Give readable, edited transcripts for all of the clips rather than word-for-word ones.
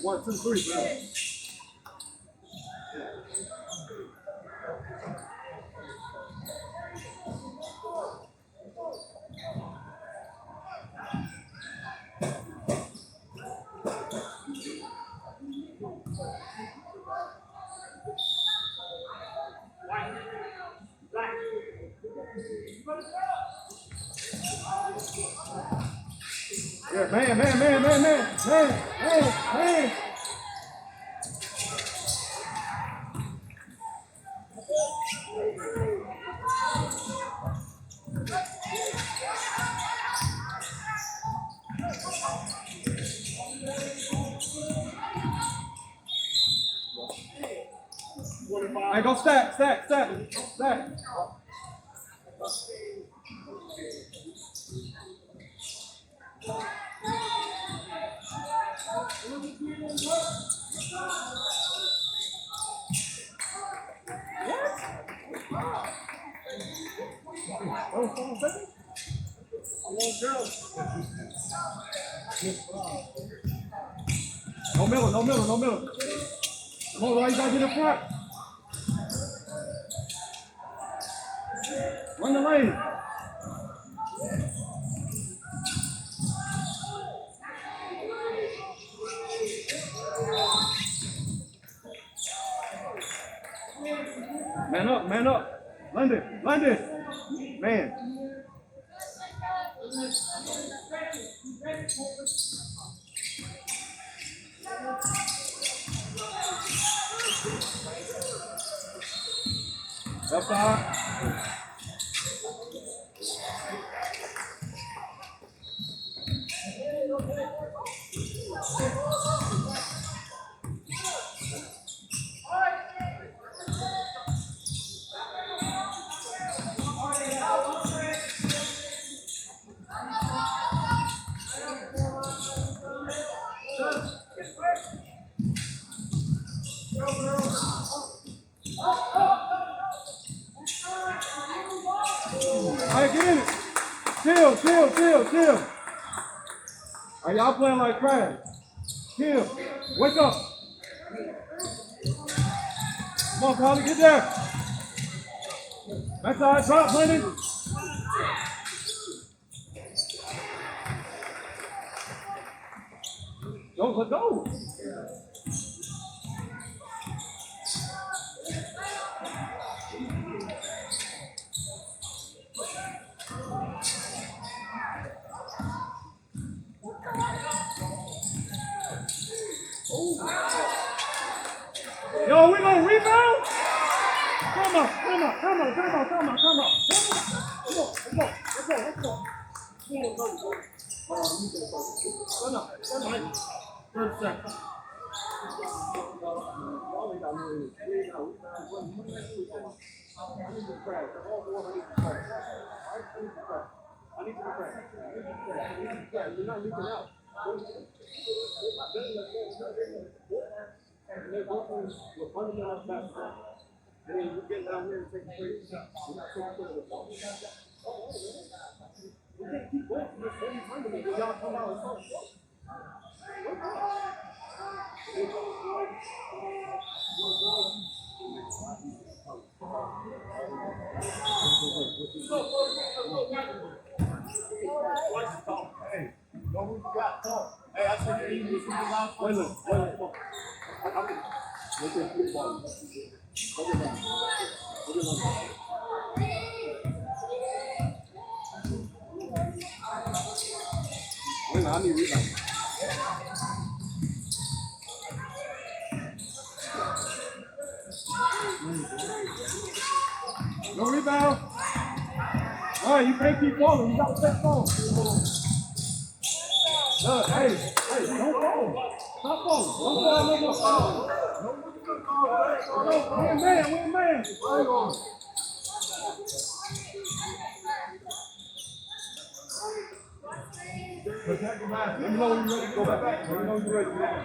1, 2, 3. Yeah, man. Hey, go stack. No Miller. Come on, Roy, you gotta get in front. Run the lane. Man up. London. Man. Left side. All right, get in it. Chill. Are y'all playing like trash? Chill. Wake up. Come on, Kylee, get there. Backside, drop, Lennon. Let's go. Yo, we gonna rebound? Come on. Let's go. You're not leaking out. And they're working with fundamental basketball. And then you get down here and take a break. We're not taking care of the ball. We can't keep going from this every time when y'all come out and talk. Hey, know who you got? Talk. Hey, I said you need to be loud. Waelynn, come on. Look at the ball. Wait, I need rebound. No rebound. All right, you can't keep falling. You got to stay strong. Hey, don't fall. Stop falling. Don't fall no more. We're man. Protect the basket. Let me know when you're ready to go back. Let me know when you're ready to go back.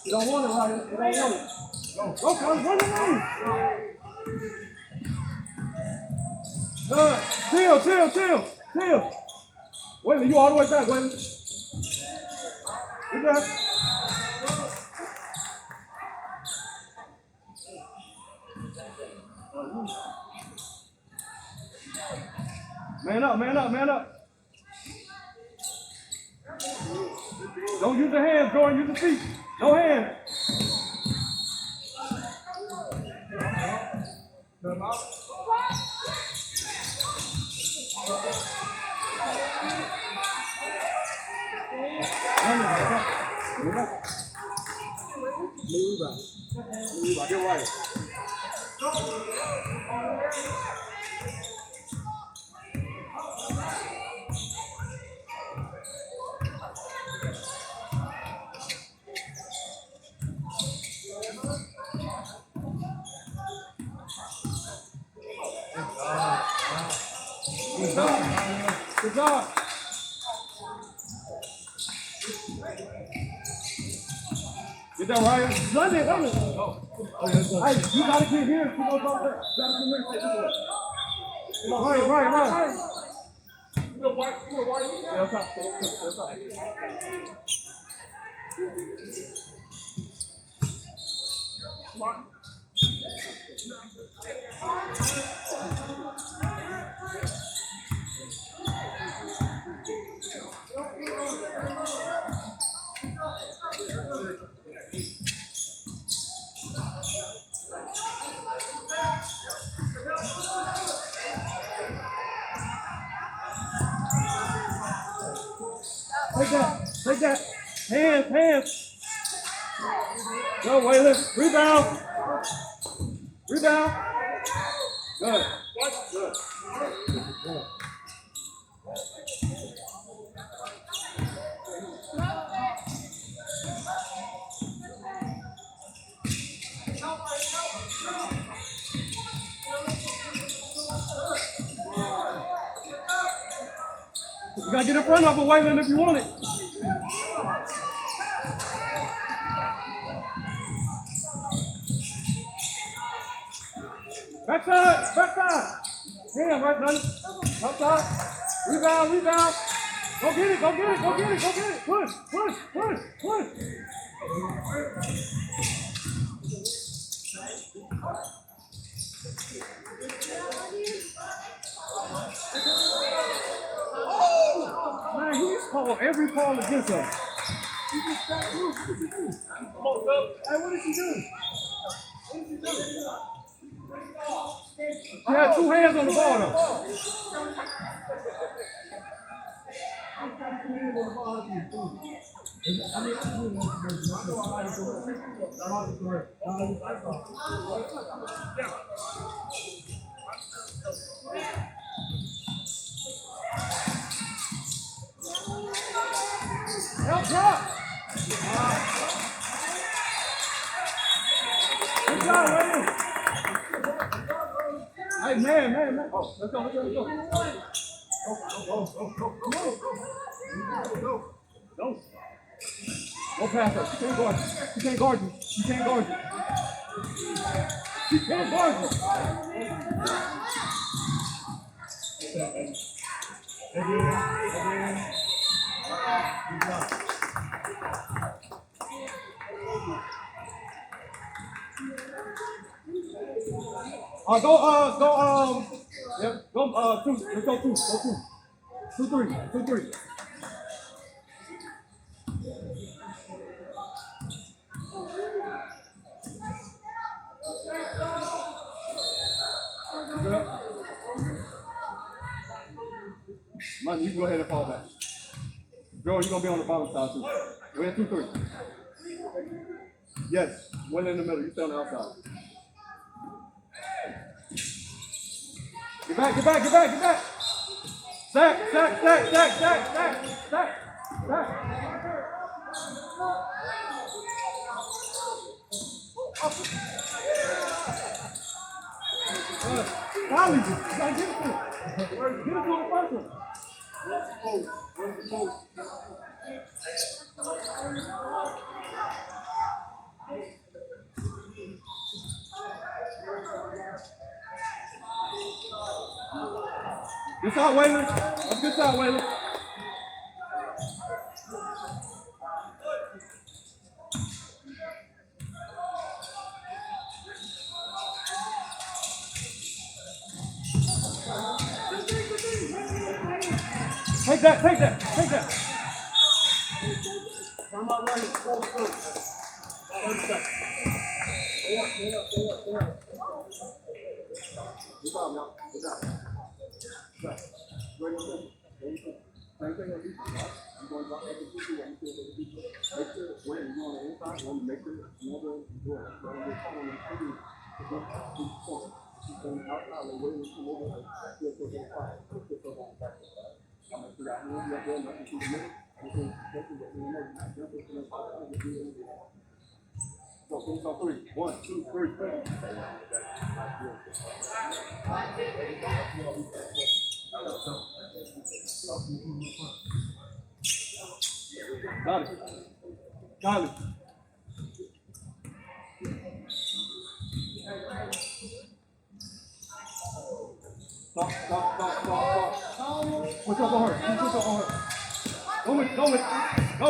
You don't want it, Ryan. You don't want it. Go, Kylee. Run the lane. Chill. Waelynn, you all the way back, Waelynn. Good back. Man up. Don't use the hands, Jordan. Use the feet. No hands. Get right. Good job. Get that, Ryan. Run it. Hey, you gotta get here. You gotta go there. Right. Take that. Hands. Go, Waelynn. Rebound. Good. You gotta get in front of her, Waelynn, if you want it. Backside. Hand right, buddy. Outside. Rebound. Go get it. Push. Man, he's called every call against us. He just got loose. Hey, what did she do? She had two hands on the ball, though. Help drop. Good job, Waelynn. Hey, man. Oh, let's go. Go. Go past her. She can't guard you. She can't guard you. Again. Two. Let's go two. 2-3. Good. Money, you can go ahead and fall back. Joe, you're going to be on the bottom side too. Go ahead, 2-3. Yes, one in the middle. You stay on the outside. Get back, get back, get back, get back. Stack, stack, stack, stack, stack, stack, stack, stack. Kylee, you gotta get it to him. Get it to the first one. Where's the post? Where's the post? Good shot, Waelynn. That's a good shot, Waelynn. Take that, take that, take that. Come on, right here. 30 seconds. Stay up, stay up, stay up, stay up. Good job, y'all. Good job. Right. Same thing on defense, right? I'm going to drop back to 2-2. I'm still going to do it. Make sure when you go on the inside, you want to make sure another door. So I'm going to call on the 2 to go to the corner. She's going outside and waiting to move over. Still take it 5. Still take it back. I'm going to figure out who you up there, nothing to the middle. You can get to the middle. Jump into the outside and do it. So finish on 3. 1, 2, 3, finish. Got it. Kylee. Stop, stop, stop, stop, stop. Push up on her. Push up on her. Go with it, go with it. Go.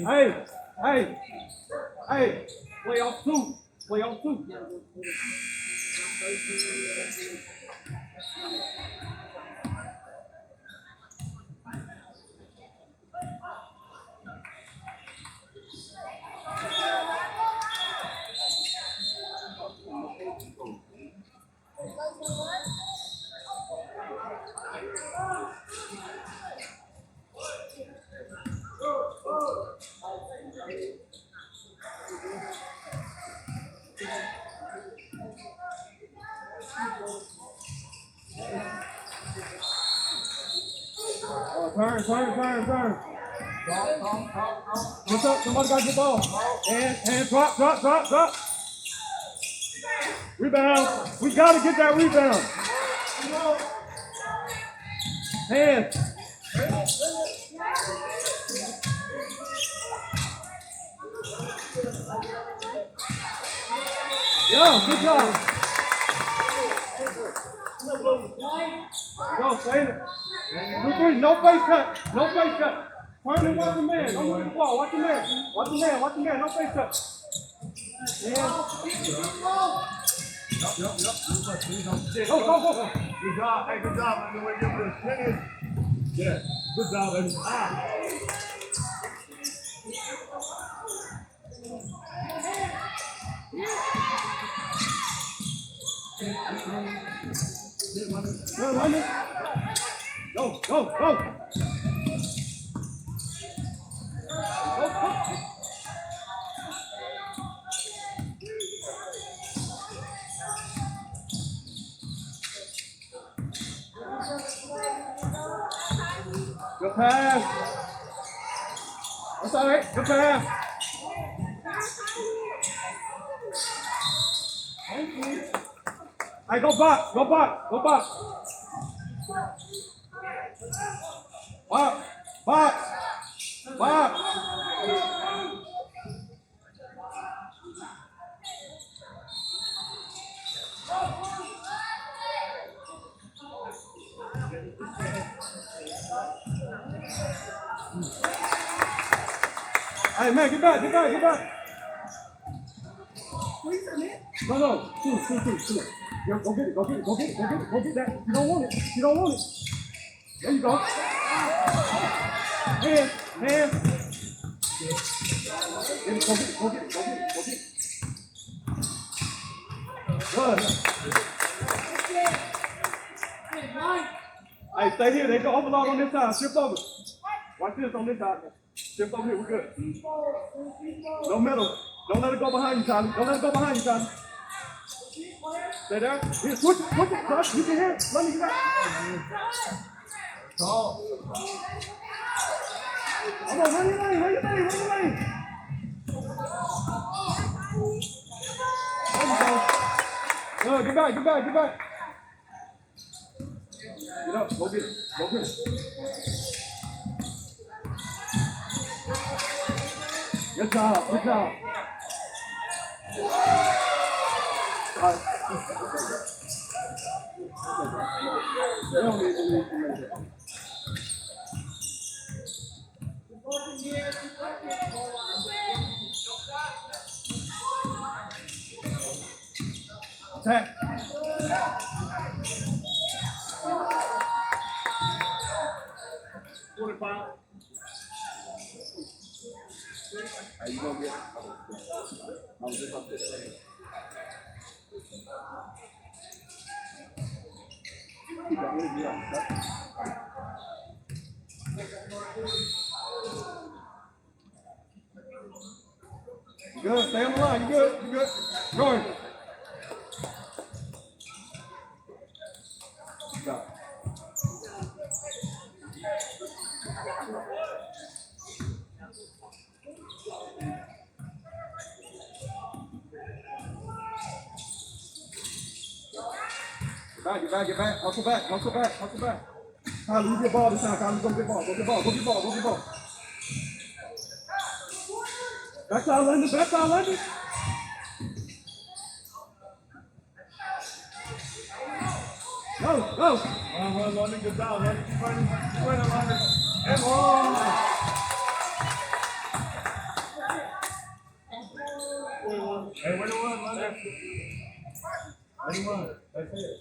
Hey, hey, hey. Play off 2. Play off 2. Turn. What's up? Somebody got the ball. And drop. Rebound. We got to get that rebound. Hands. Yeah, good job. Go, stay there. 2-3, no face cut. Turn and watch the man. Don't move the ball. Watch the man. No face cut. Yeah. Yep. Go. Good job. Hey, good job. I'm going to give it a finish. Yeah. Good job, baby. Go. Good pass. That's all right. Good pass. Hey, go box. Box. Hey, man, get back. No. Two. Yeah, go get it. Go get that. You don't want it. There you go. Hand. Go get it. Good. stay here. They go overload on this side. Shift over. Watch this on this side. Shift over here. We're good. No middle. Don't let it go behind you, Kylee. Don't let it go behind you, Kylee. Stay there. Here, switch it, touch. You can hear it. Let me get out. Come on, run your lane. Good, get back. Get up, go get it. Good job. All right. They don't need to leave. Attack. How you gonna get it? I was just up there. Keep that energy up. You good? Stay on the line. You good? Going. Stop. Get back. Hustle back. Kylee, you get ball this time. Kylee, go get ball. Backside London. Go. Run, London, good down. London, keep running, London. And one. Hey, where to run, London? That's it.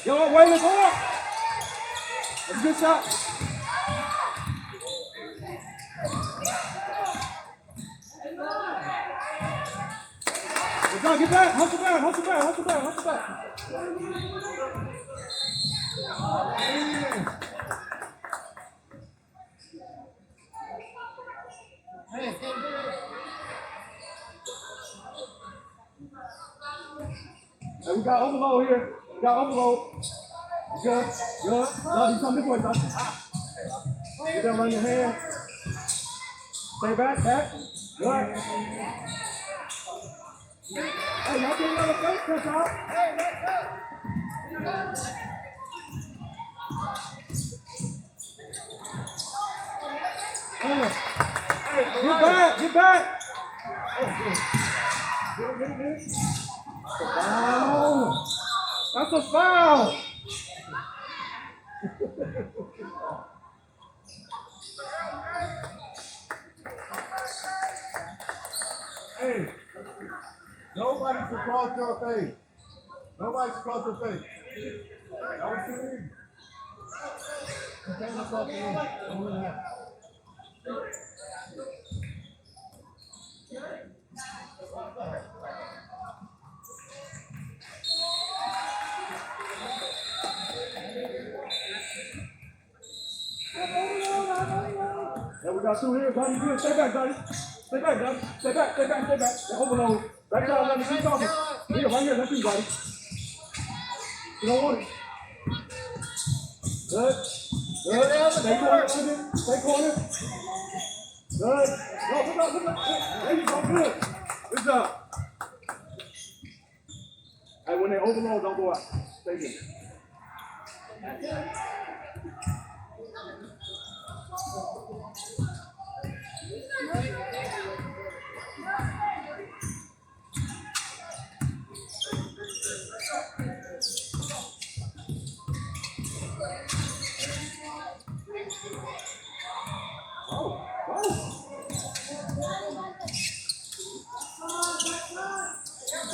Yo, Waelynn, go up. That's a good shot. Get back. Hustle back. Hey, we got overload here. Good. Love you. Come this way, Dustin. Get down on your hand. Stay back. Good. Hey, y'all get another face touch out. Hey, let's go. Get back. Get. Foul. That's a foul. Hey, nobody's across your face. That was too easy. Contain across the room. Yeah, we got two here. Zadia, good. Stay back, Zadia. Stay back. That overload. Back down, let me keep talking. Here, right here. That's you, Zadia. You don't want it. Good. Stay corner. Good. No, look up. There you go. Good. Good job. Hey, when they overload, don't go out. Stay here.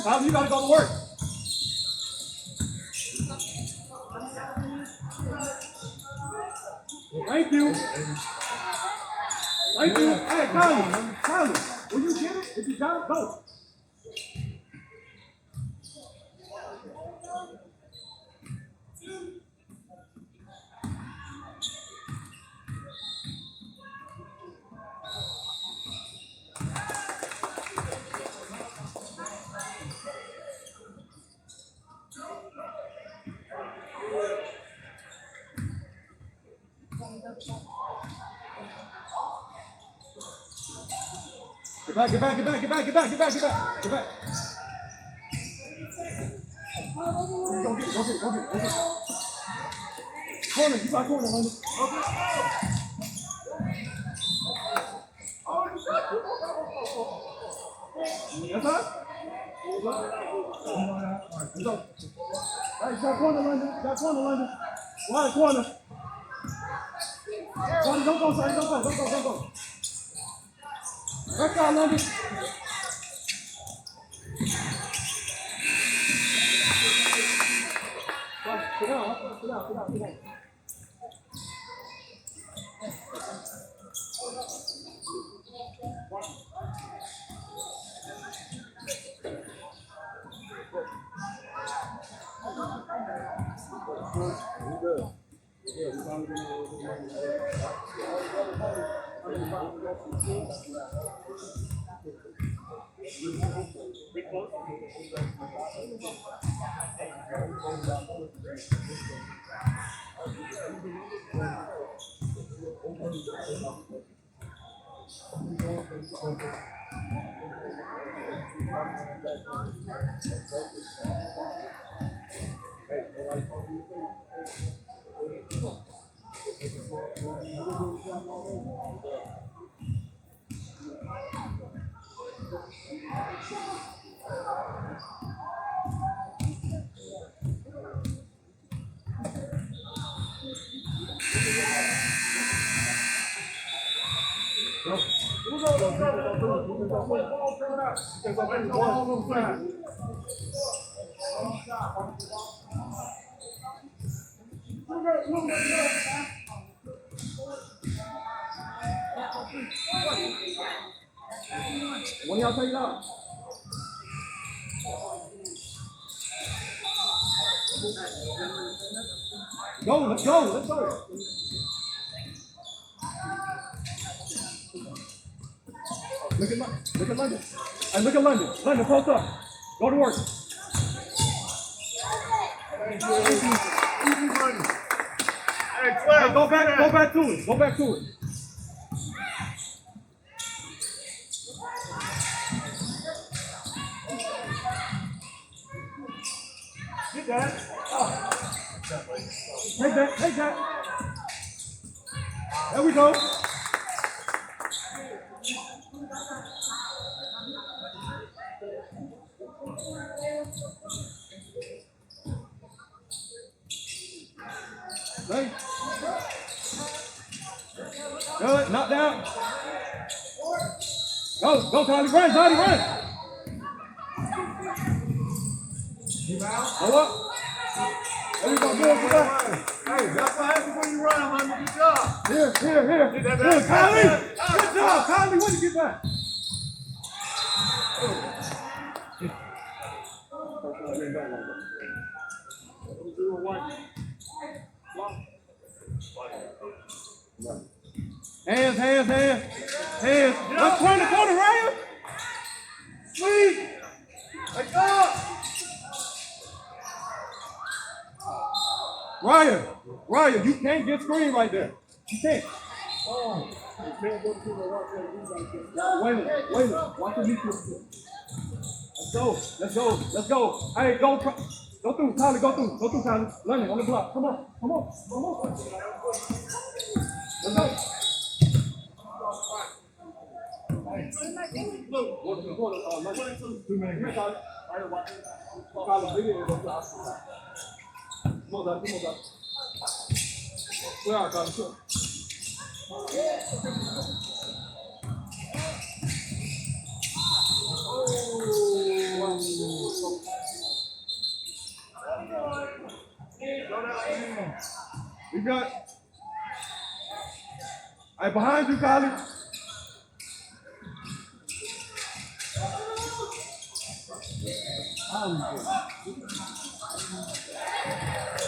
Now you gotta go to work. Thank you. Thank you. Hey, Kylee, will you get it? If you got it, go. Get back. Get back. Go get it. Corner, you got corner, London. Yes, sir? Let's go. Hey, got corner, London. Wide corner. London, don't go, son. Don't go. Back out, London. Sit down. When y'all take it out? Let's go. Look at London. Hey, look at London. London, post up. Go to work. Hey, go back to it. Get that. Take that. There we go. Hey. Good, knock down. Go, Kylee, run, Zadia, run. Go up. There we go, good, Hey, that's what happens when you run, man. Good job. Here. Good, Kylee. Good job, Kylee. When you get back? Hands. Let's turn the corner, Araiya. Sweet. Let's go. Araiya, you can't get screen right there. You can't. Oh, you can't go to the Waelynn, watch the meet. Let's go. Hey, go through, Kylee, go through, Kylee. London on the block. Come on. Let's go. Look, go to the corner. 2 minutes. Here, Kylee. Kylee, video. Come on, Kylee. Where are Kylee? We got Hey, behind you, Kylee.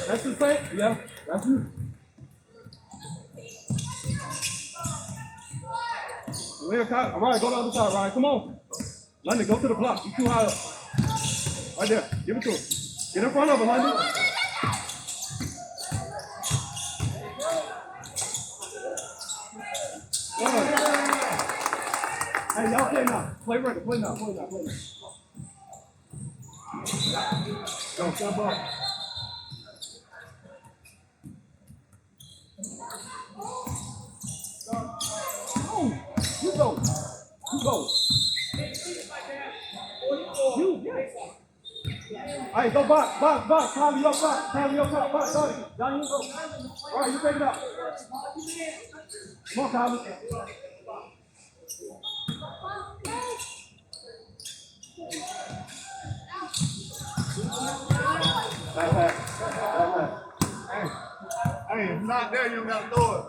That's the same. Yeah, that's you. All right, go to the other side, Ryan. Come on. London, go to the block. You too high up. Right there. Give it to him. Get in front of him, London. Hey, y'all play now. Play right. Play now. Play now. Play now. Go, step up. Oh, you go. You go. You, yes. All right, go back. Kylee, up back. Kylee, up back. Zadia, you go. All right, you take it out. Come on, Kylee. Back. Hey, if it's not there, you don't got to throw it.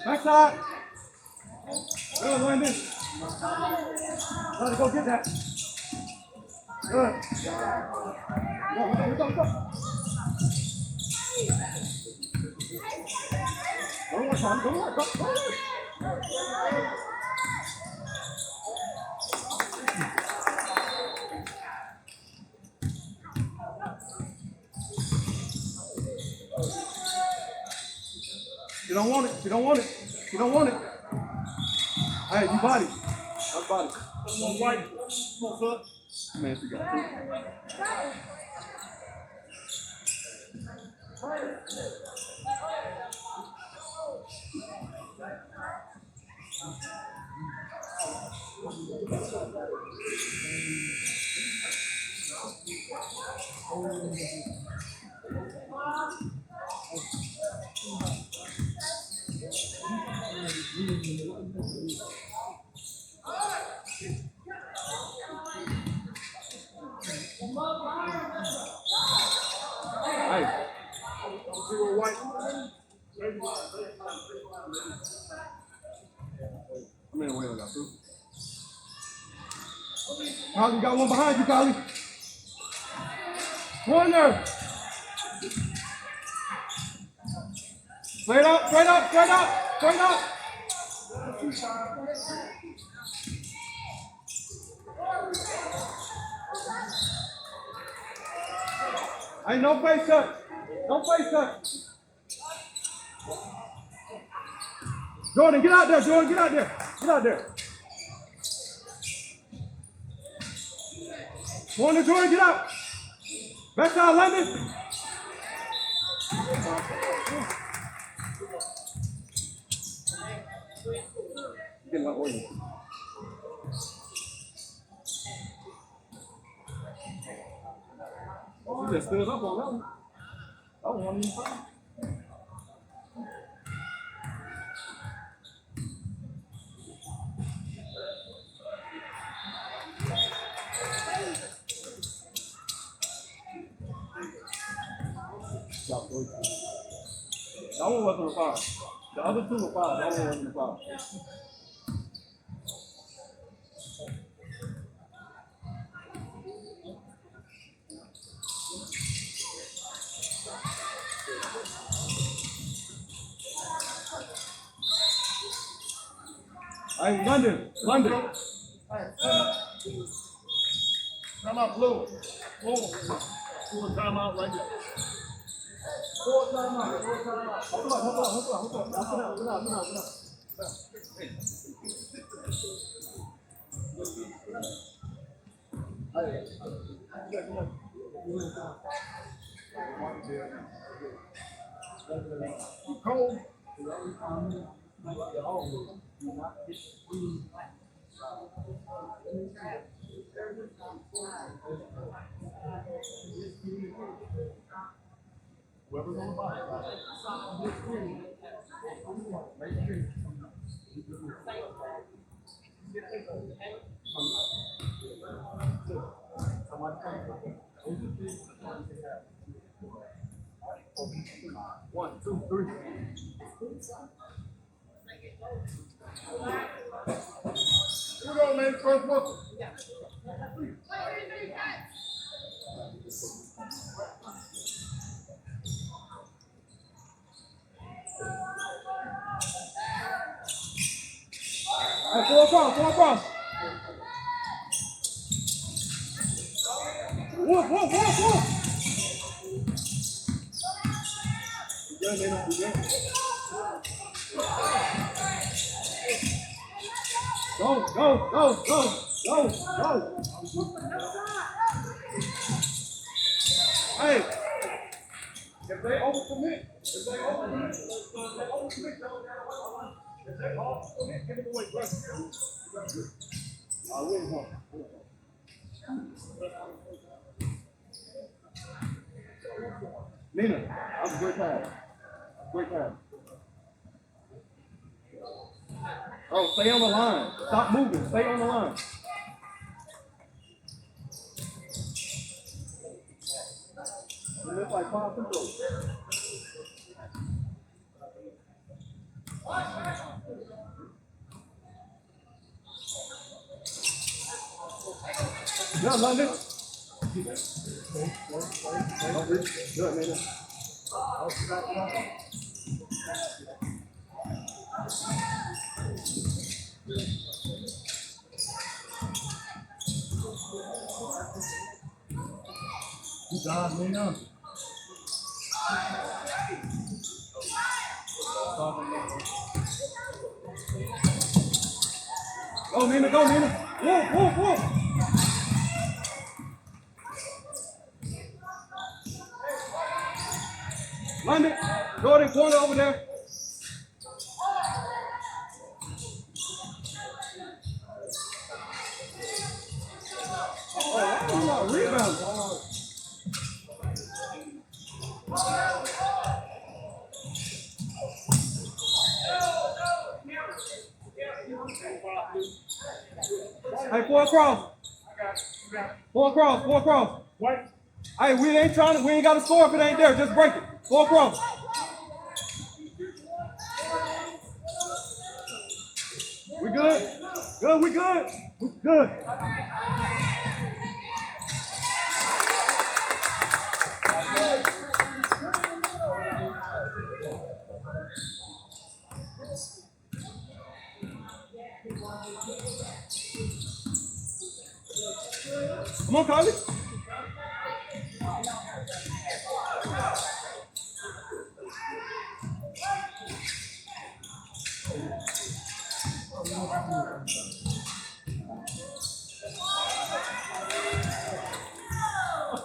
Backside. Good, Waelynn. Let it go get that. Good. Go. One more time. Go. You don't want it. Hey, you body. That's body. Come on, white. Come on, son. Man, she got two. Hey. Zero white. I'm in the way of that, too. Kylee, got one behind you, Kylee. Corner. Straight up. Hey, no face touch. Jordan, get out there. Corner, Jordan, get out. Backside, London. Get my order. You just stood up on that one. That one wasn't even fun. That one wasn't a foul. The other two were foul. That one wasn't a foul. Hey, London. Time out, blue. Pull a time out right there. Four time out. Hold on. Sit down. Cold. Whoever's on the bottom. One, two, three. Here we go, man. First one. All right, four across. Whoop. Good, man. Good. Go. Hey, if they overcommit, give it away, bro. Nina, that was a great pass. Oh, stay on the line. Stop moving. Stay on the line. It looks like 5 people. Good, London. Good, Nina. Good job, Nina. Go, Nina. Whoa. London, go to the corner over there. Oh, rebound. Hey, four across. White. Hey, we ain't got to score if it ain't there. Just break it. 4 across. We good? We good. Come on, Kylee.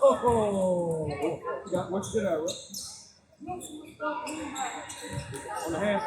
Oh, what you did that, right? On the hand.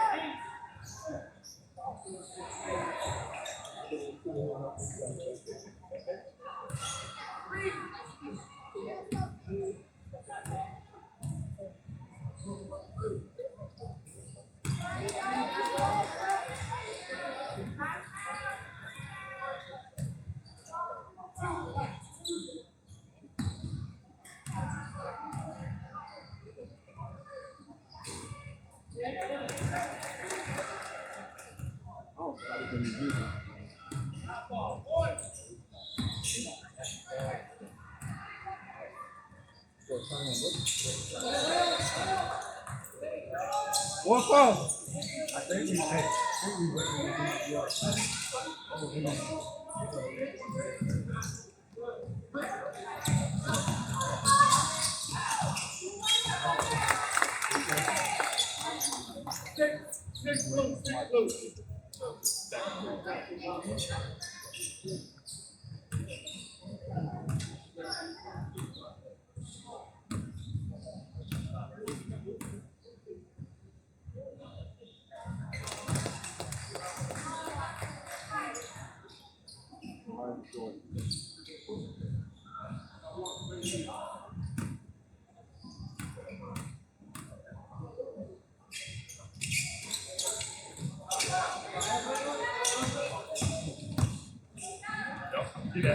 What's up? I think we Hey,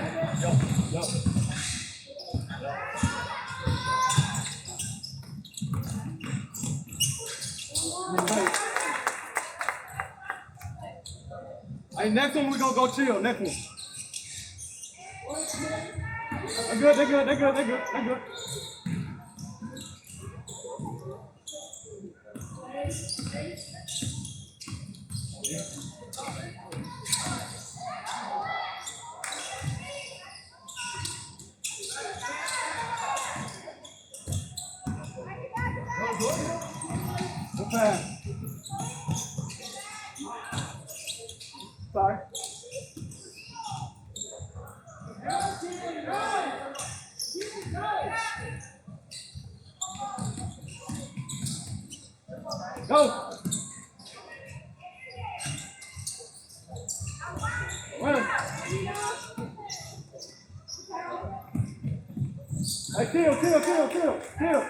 next one we're gonna go chill. Next one. They're good. They're good. They're good. They're good. They're good. Good pass. Sorry. Go. Run. Hey,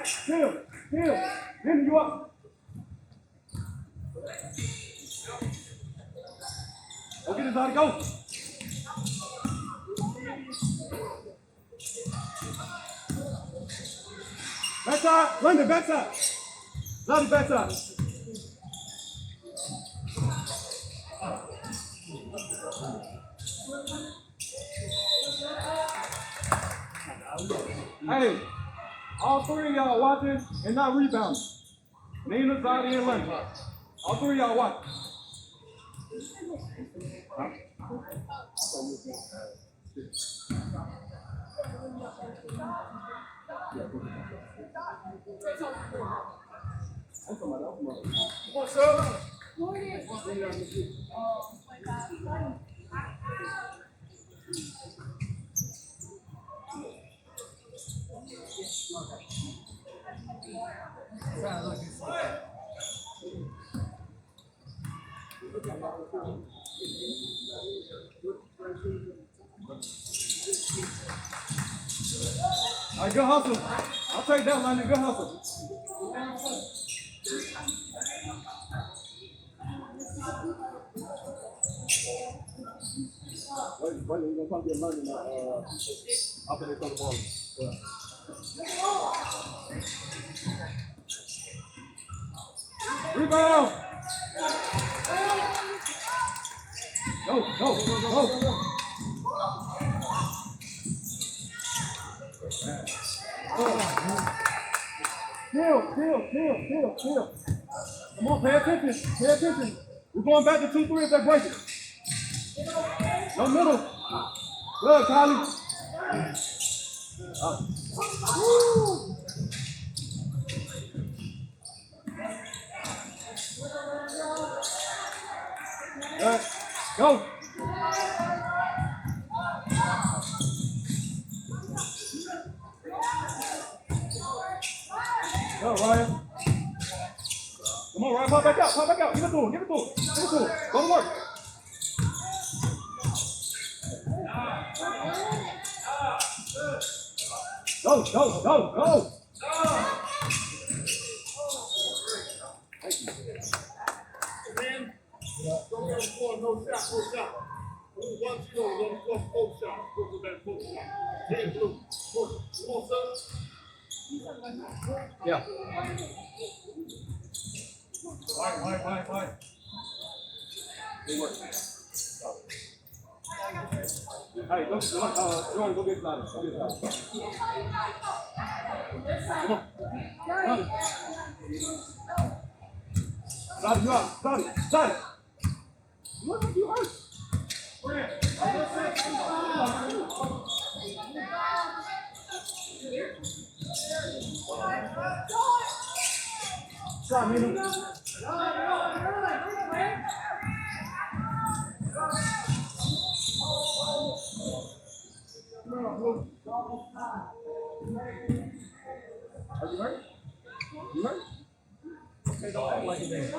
chill. Then you up. Go get it, Zadia, go. Backside, London, backside. Zadia, backside. Hey, all three of y'all watching and not rebounding. Nina, Zadia, and London. All three of y'all watching. What's up? All right, good hustle. I'll take that, London. Good hustle. Wait, we're gonna come get London after they come the ball. Yeah. Rebound! Go! Chill. Come on, pay attention. We're going back to 2-3 if they break it. No middle. Good, Kylee. Woo! Good. Go. Go, Ryan. Come on, Ryan, pop back out. Give it to him. Go to work. Go. Thank you. Man, don't go for no shot. Once you go, don't go for 4 shots. Go to that 4 shot. 10 blue. Come on, sir. Yeah. Why? Good work. Hey, go, Jordan, go get Zadia. Come on. Zadia, you up. Zadia. You look like you hurt. Stop, Nina. Are you hurt? Okay, don't act like it ain't.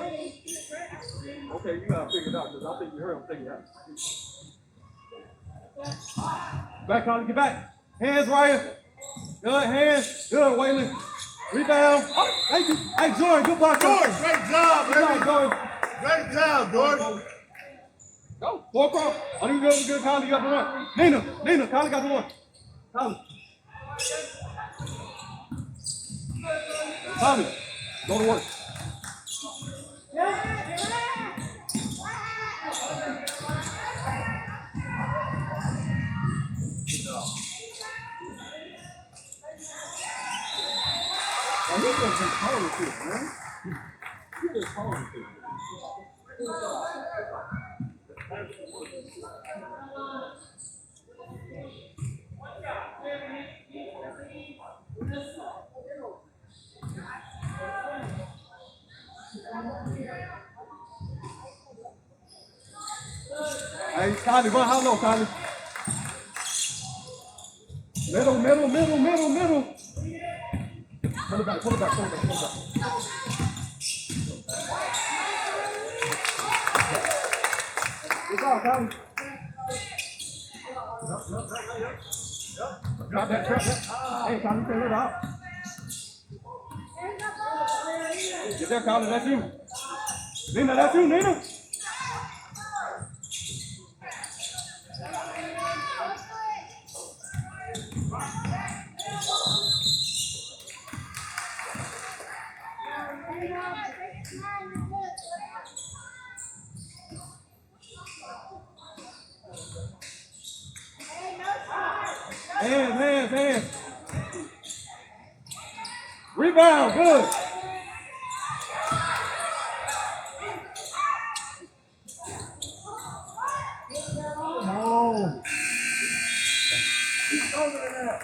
Okay, you gotta figure it out because I think you hurt. I'm figuring it out. Back, Kylee, get back. Hands, Ryan. Good, hands. Good, Waelynn. Rebound. Oh, thank you. Hey, Jordan, good block. George, great job, baby. Jordan. Great job, George. Go. 4 o'clock. I need to go get Kylee got the one. Nina, Kylee got the one. Kylee, go to work. He's going to take power to it, man. He's just power to it. Hey, Kylee, run how low, Kylee? Middle. Pull it back. Good job, Kylee. Drop that. Hey, Kylee, turn it out. Get there, Kylee, that's you. Nina, that's you, Nina. Hands. Rebound, good. Come on. He's over there.